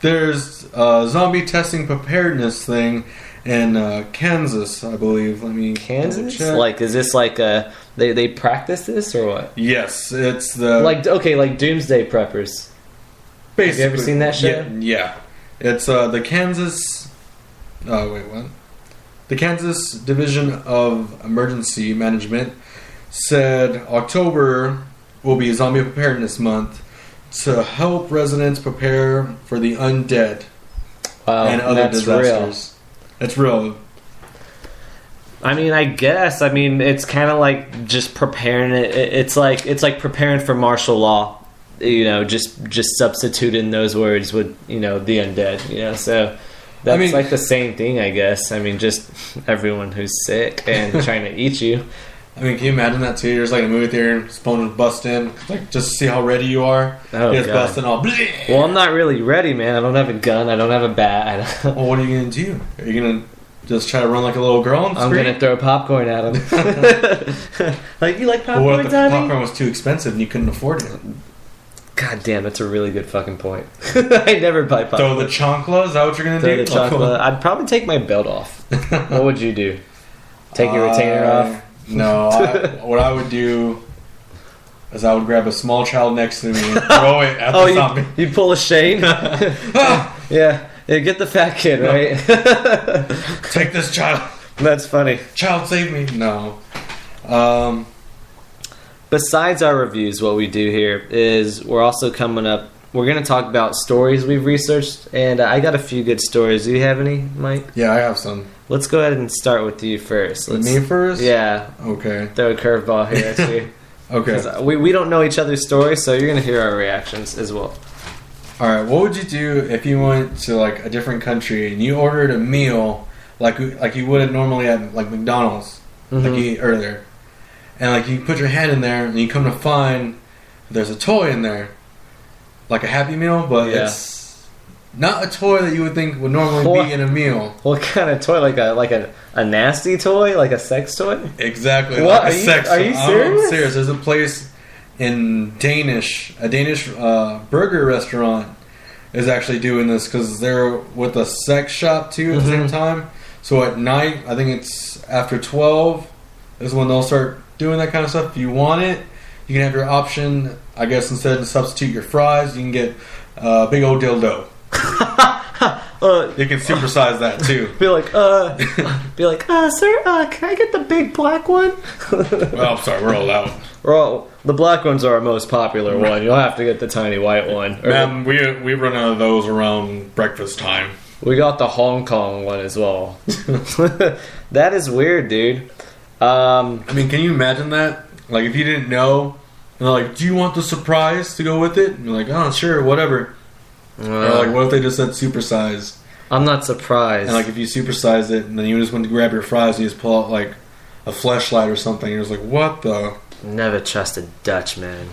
there's a zombie testing preparedness thing in Kansas, I believe. Let me Kansas? Like, is this like they practice this or what? Yes, it's the like Doomsday Preppers. Basically, have you ever seen that show? Yeah. It's the Kansas. Oh wait, what? The Kansas Division of Emergency Management said October will be Zombie Preparedness Month to help residents prepare for the undead and other disasters. It's real. I mean, I guess. I mean, it's kind of like just preparing it. It's like preparing for martial law. You know, just substituting those words with, you know, the undead. You know, so that's like the same thing, I guess. I mean, just everyone who's sick and trying to eat you. I mean, can you imagine that too? You're just like in a movie theater and someone just bust in, like just to see how ready you are. Oh, just busting all. Bleh. Well, I'm not really ready, man. I don't have a gun. I don't have a bat. Well, what are you gonna do? Are you gonna just try to run like a little girl on the screen? I'm gonna throw popcorn at him. Like, you like popcorn, well, what if the Tommy? popcorn was too expensive and you couldn't afford it? God damn, that's a really good fucking point. I never buy popcorn. Throw the chancla? Is that what you're gonna do? The chancla. I'd probably take my belt off. What would you do? Take your retainer off? No. What I would do is I would grab a small child next to me and throw it at the zombie. You'd pull a Shane? Yeah, get the fat kid, right? Take this child. That's funny. Child, save me. No. Besides our reviews, what we do here is we're also coming up. We're going to talk about stories we've researched, and I got a few good stories. Do you have any, Mike? Yeah, I have some. Let's go ahead and start with you first. Me first? Yeah. Okay. Throw a curveball here at you. Okay. We don't know each other's stories, so you're going to hear our reactions as well. All right. What would you do if you went to like a different country and you ordered a meal like you would normally at like McDonald's, like you ate earlier, and like you put your hand in there and you come to find there's a toy in there, like a Happy Meal, but it's not a toy that you would think would normally be in a meal. What kind of toy? Like a nasty toy? Like a sex toy? Exactly. What? Like a sex toy. Are you serious? I'm serious. There's a place in a Danish burger restaurant is actually doing this because they're with a sex shop too at the same time. So at night, I think it's after 12 is when they'll start doing that kind of stuff. If you want it, you can have your option. I guess instead of substitute your fries, you can get a big old dildo. You can supersize that too. Be like, sir, can I get the big black one? Well, I'm sorry, we're all out. Well, the black ones are our most popular one. You'll have to get the tiny white one. Man, we run out of those around breakfast time. We got the Hong Kong one as well. That is weird, dude. I mean, can you imagine that? Like, if you didn't know, and they're like, do you want the surprise to go with it? And you're like, oh, sure, whatever. Or like, what if they just said supersize? I'm not surprised. And like, if you supersize it, and then you just went to grab your fries, and you just pull out like a fleshlight or something, you're just like, what the? Never trusted Dutch, man.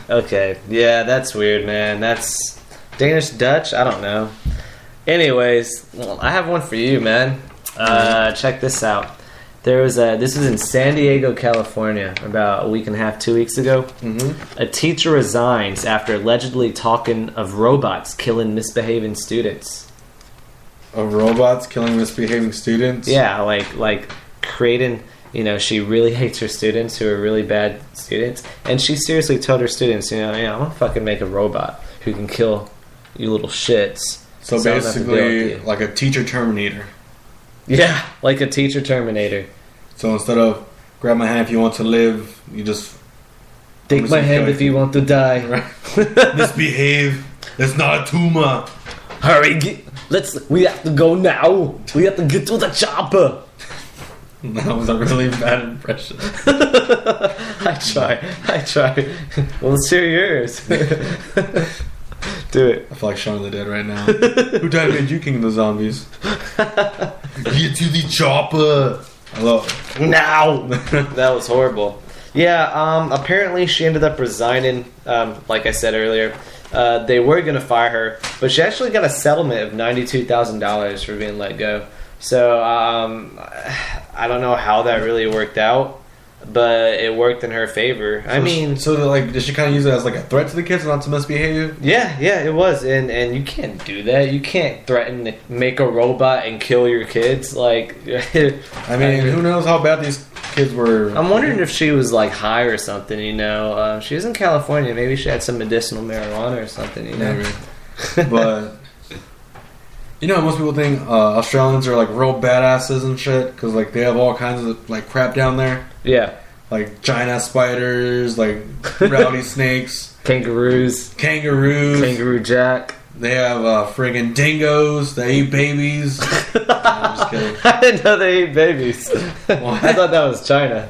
Okay, yeah, that's weird, man. That's Danish Dutch. I don't know. Anyways, well, I have one for you, man. Check this out. This was in San Diego, California, about a week and a half, 2 weeks ago. A teacher resigns after allegedly talking of robots killing misbehaving students. Of robots killing misbehaving students? Yeah, like creating, she really hates her students who are really bad students. And she seriously told her students, I'm going to fucking make a robot who can kill you little shits. So basically, like a teacher terminator. Yeah, like a teacher terminator. So instead of grab my hand if you want to live, you just take my hand if you want to die. Right. Misbehave. It's not a tumor. Hurry, we have to go now. We have to get to the chopper. That was a really bad impression. I try. Well, let's hear yours. Do it. I feel like Shaun of the Dead right now. Who died made you king of the zombies? Get to the chopper. I love it. Now. That was horrible. Yeah, apparently she ended up resigning, like I said earlier. They were going to fire her, but she actually got a settlement of $92,000 for being let go. So, I don't know how that really worked out. but it worked in her favor. I mean, so like, did she kind of use it as like a threat to the kids not to misbehave? Yeah, it was, and you can't do that. You can't threaten to make a robot and kill your kids. Like, I mean, who knows how bad these kids were? I'm wondering if she was like high or something. She was in California. Maybe she had some medicinal marijuana or something. Maybe. But most people think Australians are like real badasses and shit because like they have all kinds of like crap down there. Yeah. Like giant spiders, like rowdy snakes, kangaroos, Kangaroo Jack. They have friggin' dingoes that eat babies. No, I'm just kidding. I didn't know they eat babies. I thought that was China.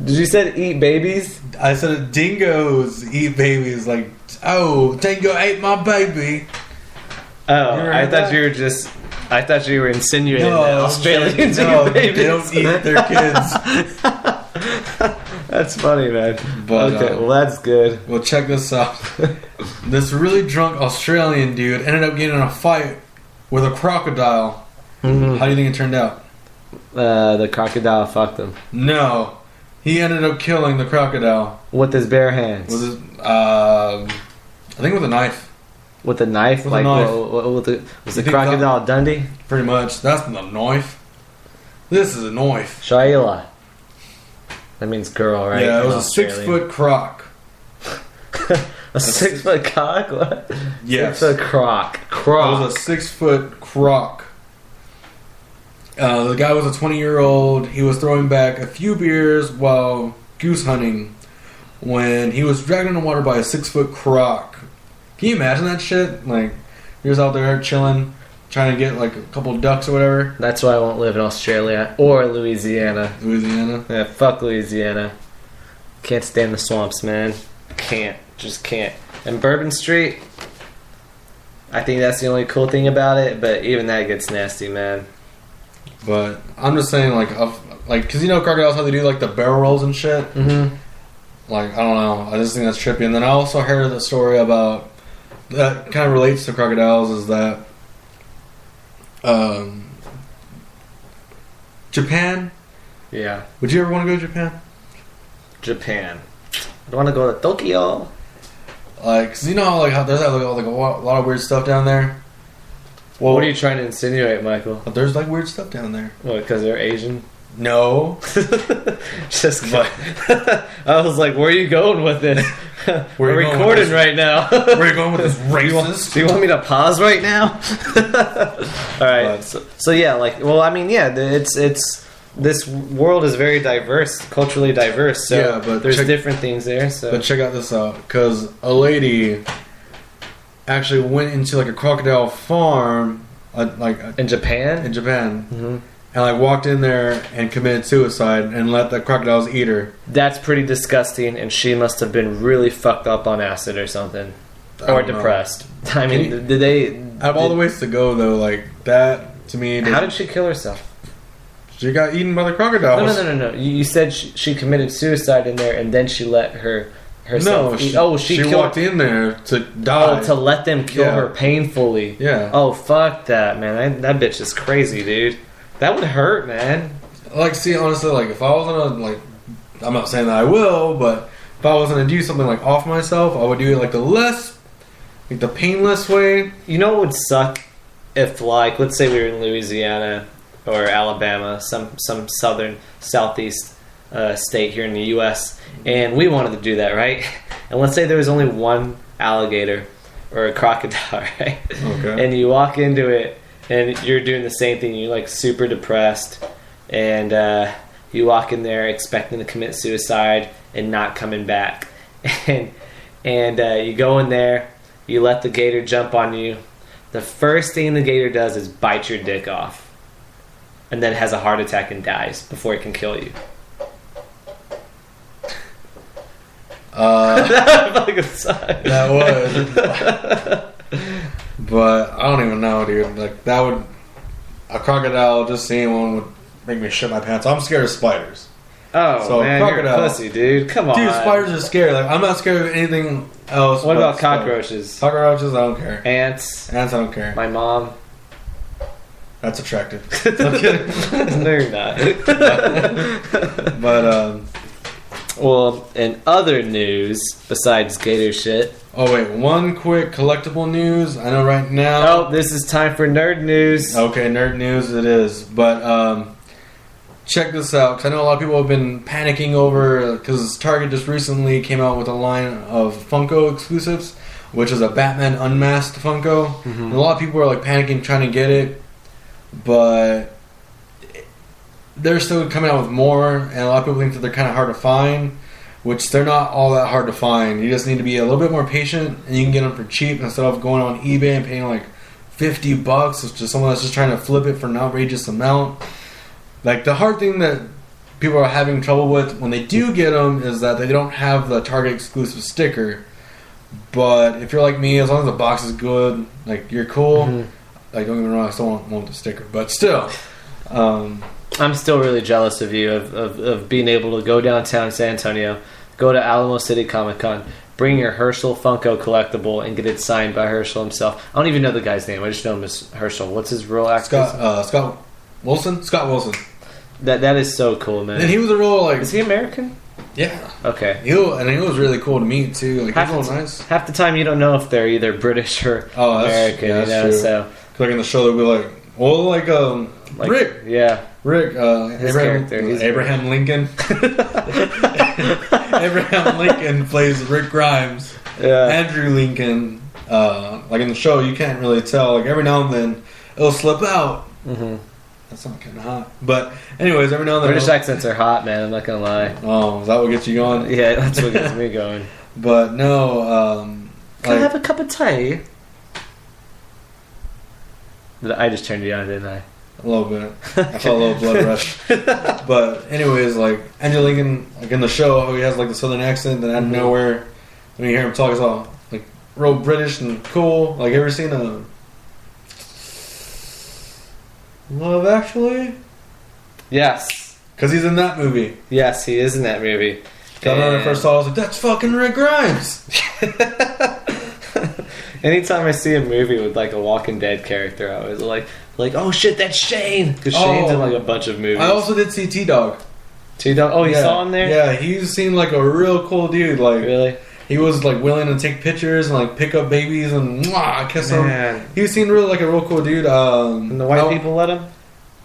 Did you say eat babies? I said dingoes eat babies. Like, oh, dingo ate my baby. Oh, I thought you were insinuating that Australians eat babies. They don't eat their kids. That's funny, man. But, okay, well, that's good. Well, check this out. This really drunk Australian dude ended up getting in a fight with a crocodile. Mm-hmm. How do you think it turned out? The crocodile fucked him. No. He ended up killing the crocodile. With his bare hands? With his, I think with a knife. With a knife? With a knife. Was the crocodile Dundee? Pretty much. That's the knife. This is a knife. Shaila. That means girl, right? Yeah, it was a 6-foot croc. A 6-foot cock? What? Yes. 6-foot croc. It was a 6-foot croc. The guy was a 20-year-old. He was throwing back a few beers while goose hunting when he was dragged in the water by a 6-foot croc. Can you imagine that shit? Like, he was out there chilling, trying to get like a couple of ducks or whatever. That's why I won't live in Australia or Louisiana. Louisiana? Yeah, fuck Louisiana. Can't stand the swamps, man. Just can't. And Bourbon Street, I think that's the only cool thing about it, but even that gets nasty, man. But I'm just saying, like, because crocodiles how they do like the barrel rolls and shit. Mm-hmm. Like, I don't know. I just think that's trippy. And then I also heard the story about that kind of relates to crocodiles is that Japan. Yeah. Would you ever want to go to Japan? Japan. I want to go to Tokyo. Like, cause how there's like a lot of weird stuff down there. Well, what are you trying to insinuate, Michael? There's like weird stuff down there. What? Because they're Asian? No. Just kidding. I was like, where are you going with this? We're recording right now. Where are you going with this racist? Do you want me to pause right now? All right. So yeah, like, well, I mean, yeah, it's this world is very diverse, culturally diverse. So yeah, but there's different things there. So, but check out this out, because a lady actually went into like a crocodile farm, in Japan. Mm-hmm. And like walked in there and committed suicide and let the crocodiles eat her. That's pretty disgusting, and she must have been really fucked up on acid or something, or depressed. I mean, did they? Out of all the ways to go, though, like that to me. How did she kill herself? She got eaten by the crocodiles. No. You said she committed suicide in there, and then she let herself eat. Oh, she walked in there to die. Oh, to let them kill her painfully. Yeah. Oh, fuck that, man. That bitch is crazy, dude. That would hurt, man. Like, see, honestly, like, if I was gonna, like, I'm not saying that I will, but if I was gonna do something, like, off myself, I would do it, like, the painless way. You know what would suck? If, like, let's say we were in Louisiana or Alabama, some southern, southeast state here in the U.S., and we wanted to do that, right? And let's say there was only one alligator or a crocodile, right? Okay. And you walk into it, and you're doing the same thing. You're like super depressed, and you walk in there expecting to commit suicide and not coming back. And you go in there, you let the gator jump on you. The first thing the gator does is bite your dick off, and then has a heart attack and dies before it can kill you. That was. But I don't even know, dude. Like, that would... A crocodile, just seeing one would make me shit my pants. I'm scared of spiders. Oh, so man, you're a pussy, dude. Come on. Dude, spiders are scary. Like, I'm not scared of anything else. What about cockroaches? Cockroaches, I don't care. Ants? Ants, I don't care. My mom? That's attractive. I'm kidding. No, you're not. But well, in other news besides Gator shit. oh wait, one quick collectible news. I know right now. Oh, this is time for nerd news. Okay, nerd news it is. But check this out, because I know a lot of people have been panicking over, because Target just recently came out with a line of Funko exclusives, which is a Batman unmasked Funko. Mm-hmm. And a lot of people are like panicking trying to get it, but they're still coming out with more, and a lot of people think that they're kind of hard to find, which they're not all that hard to find. You just need to be a little bit more patient, and you can get them for cheap instead of going on eBay and paying like $50, which is someone that's just trying to flip it for an outrageous amount. Like, the hard thing that people are having trouble with when they do get them is that they don't have the Target exclusive sticker. But if you're like me, as long as the box is good, like, you're cool. Mm-hmm. Like, don't get me wrong, I still want the sticker. But still. I'm still really jealous of you, of being able to go downtown San Antonio, go to Alamo City Comic Con, bring your Herschel Funko collectible, and get it signed by Herschel himself. I don't even know the guy's name. I just know him as Herschel. What's his real actor? Scott Wilson? Scott Wilson. That is so cool, man. And he was a real, like... Is he American? Yeah. Okay. He was really cool to meet, too. Like, he was real nice. Half the time you don't know if they're either British or American, that's true. So, like in the show, they'll be like, well, like Rick. Yeah. Rick, Abraham Lincoln. Abraham Lincoln plays Rick Grimes. Yeah. Andrew Lincoln, like in the show, you can't really tell. Like, every now and then, it'll slip out. Mm-hmm. That's not kind of hot. But, anyways, every now and then... British accents are hot, man. I'm not going to lie. Oh, is that what gets you going? Yeah, that's what gets me going. But, no, Can I have a cup of tea? I just turned you on, didn't I? A little bit. I felt a little blood rush. But, anyways, like, Andrew Lincoln, like, in the show, how he has, like, the southern accent, and out of nowhere, when you hear him talk, it's all, like, real British and cool. Like, ever seen a... Love Actually? Yes. Because he's in that movie. Yes, he is in that movie. When I first saw it, I was like, that's fucking Rick Grimes! Anytime I see a movie with, like, a Walking Dead character, I was like, oh shit, that's Shane! Because Shane's in, like, a bunch of movies. I also did see T-Dog. T-Dog? Oh, you saw him there? Yeah, he seemed like a real cool dude. Like, really? He was, like, willing to take pictures and, like, pick up babies and kiss them. He seemed really like a real cool dude. And the white people let him?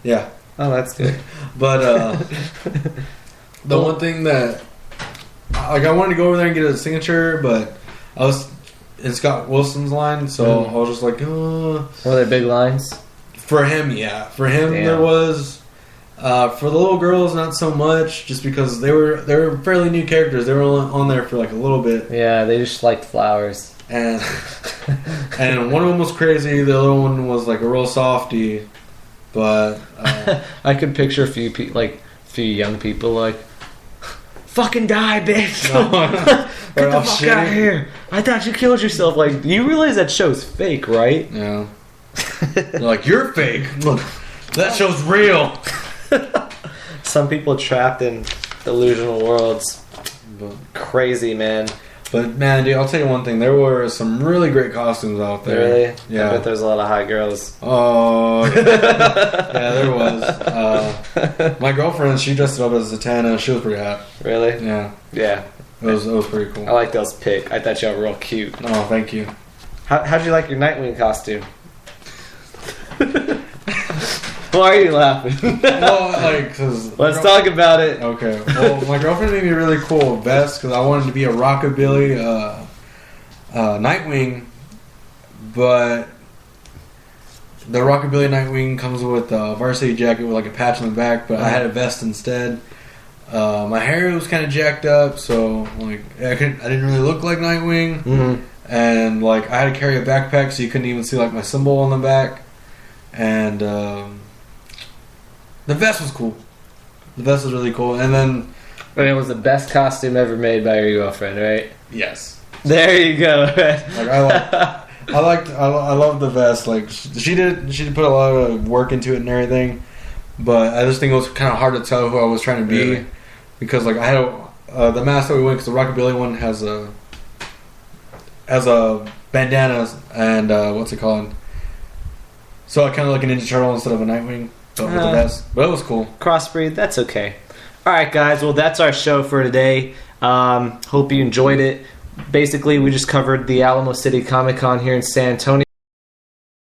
Yeah. Oh, that's good. But, the one thing that... Like, I wanted to go over there and get a signature, but I was in Scott Wilson's line, so I was just like, Were there big lines? For him, yeah. For him, Damn. there was... for the little girls, not so much, just because they were fairly new characters. They were only on there for like a little bit. Yeah, they just liked flowers. And and one of them was crazy. The other one was like a real softie. But I could picture a few young people like, fucking die, bitch! Get the fuck out of here! I thought you killed yourself. Like, you realize that show's fake, right? Yeah. They're like, you're fake. Look, that show's real. Some people trapped in delusional worlds. Crazy, man. But man, dude, I'll tell you one thing. There were some really great costumes out there. Really? Yeah. I bet there's a lot of hot girls. Oh, yeah, there was. My girlfriend, she dressed up as Zatanna. She was pretty hot. Really? Yeah. Yeah. It was pretty cool. I like those pics. I thought y'all were real cute. Oh, thank you. How'd you like your Nightwing costume? Why are you laughing? Let's talk about it. Okay. Well, my girlfriend made me a really cool vest because I wanted to be a rockabilly Nightwing, but the rockabilly Nightwing comes with a varsity jacket with like a patch on the back, but I had a vest instead. My hair was kind of jacked up, so like I didn't really look like Nightwing, and like I had to carry a backpack, so you couldn't even see like my symbol on the back, and. The vest was cool. The vest was really cool. And then... And it was the best costume ever made by your girlfriend, right? Yes. There you go. Like I loved the vest. Like she did put a lot of work into it and everything. But I just think it was kind of hard to tell who I was trying to be. Really? Because like I had the mask that we went, because the Rockabilly one has a bandana and what's it called? So I kind of like a Ninja Turtle instead of a Nightwing. But with the vest. But it was cool. Crossbreed, that's okay. All right, guys. Well, that's our show for today. Hope you enjoyed it. Basically, we just covered the Alamo City Comic Con here in San Antonio.